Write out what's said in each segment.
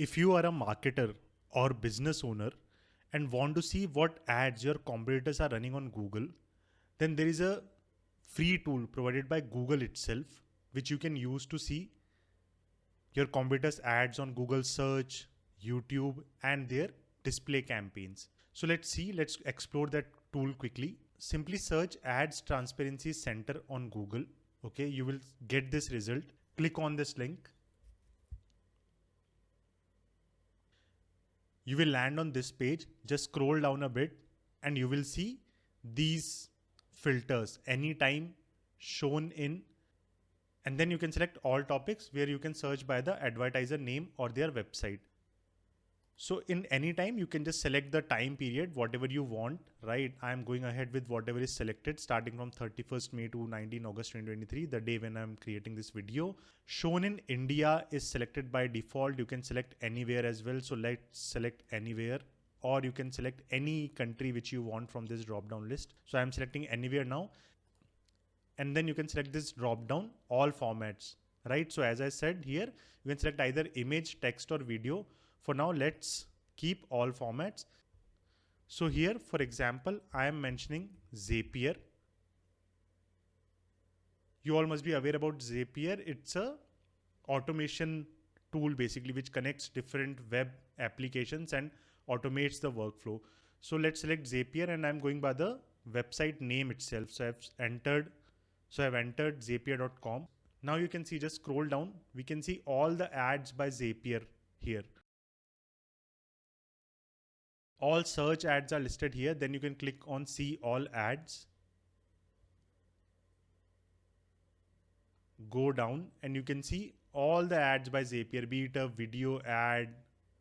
If you are a marketer or business owner and want to see what ads your competitors are running on Google, then there is a free tool provided by Google itself, which you can use to see your competitors' ads on Google search, YouTube, and their display campaigns. So let's explore that tool quickly. Simply search Ads Transparency Center on Google. Okay, you will get this result. Click on this link. You will land on this page. Just scroll down a bit and you will see these filters anytime shown in, and then you can select all topics where you can search by the advertiser name or their website. So in any time, you can just select the time period, whatever you want, right? I'm going ahead with whatever is selected starting from 31st May to 19 August 2023, the day when I'm creating this video. Shown in India is selected by default. You can select anywhere as well. So let's select anywhere, or you can select any country which you want from this drop down list. So I'm selecting anywhere now. And then you can select this drop down, all formats, right? So as I said here, you can select either image, text or video. For now, let's keep all formats. So here, for example, I am mentioning Zapier. You all must be aware about Zapier. It's a automation tool basically, which connects different web applications and automates the workflow. So let's select Zapier and I'm going by the website name itself. So I've entered zapier.com. Now you can see, just scroll down. We can see all the ads by Zapier here. All search ads are listed here. Then you can click on see all ads. Go down and you can see all the ads by Zapier, be it a video ad,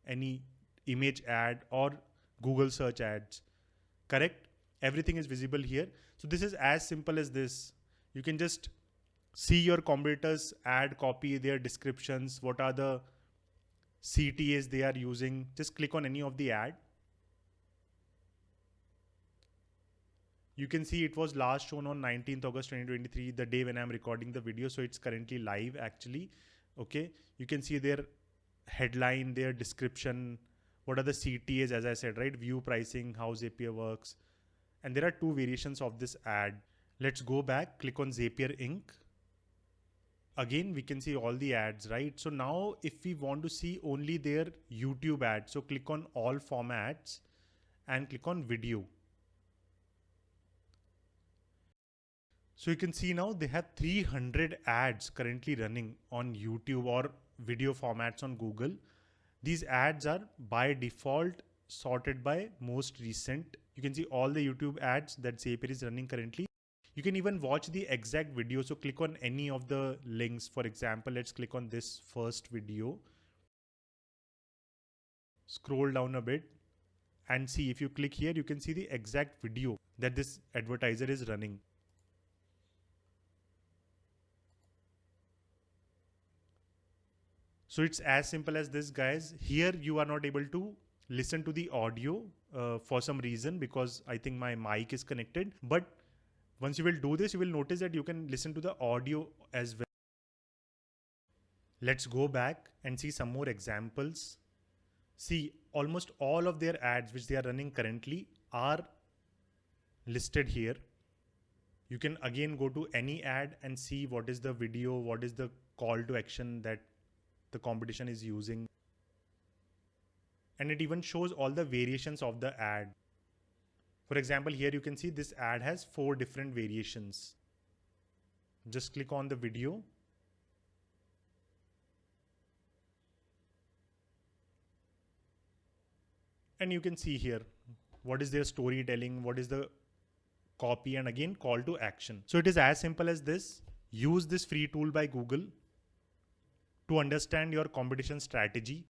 any image ad or Google search ads. Correct? Everything is visible here. So this is as simple as this. You can just see your competitors' ad copy, their descriptions, what are the CTAs they are using. Just click on any of the ad. You can see it was last shown on 19th August 2023, the day when I'm recording the video. So it's currently live actually. Okay. You can see their headline, their description, what are the CTAs, as I said, right? View pricing, how Zapier works. And there are two variations of this ad. Let's go back, click on Zapier Inc. Again, we can see all the ads, right? So now if we want to see only their YouTube ads, so click on all formats and click on video. So you can see now they have 300 ads currently running on YouTube or video formats on Google. These ads are by default sorted by most recent. You can see all the YouTube ads that Zapier is running currently. You can even watch the exact video. So click on any of the links. For example, let's click on this first video. Scroll down a bit and see, if you click here, you can see the exact video that this advertiser is running. So it's as simple as this, guys. Here you are not able to listen to the audio for some reason, because I think my mic is connected. But once you will do this, you will notice that you can listen to the audio as well. Let's go back and see some more examples. See, almost all of their ads which they are running currently are listed here. You can again go to any ad and see what is the video, what is the call to action that the competition is using. And it even shows all the variations of the ad. For example, here you can see this ad has 4 different variations. Just click on the video. And you can see here, what is their storytelling, what is the copy, and again, call to action. So it is as simple as this. Use this free tool by Google to understand your competition strategy.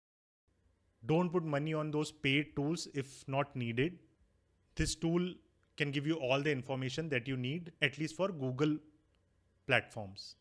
Don't put money on those paid tools if not needed. This tool can give you all the information that you need, at least for Google platforms.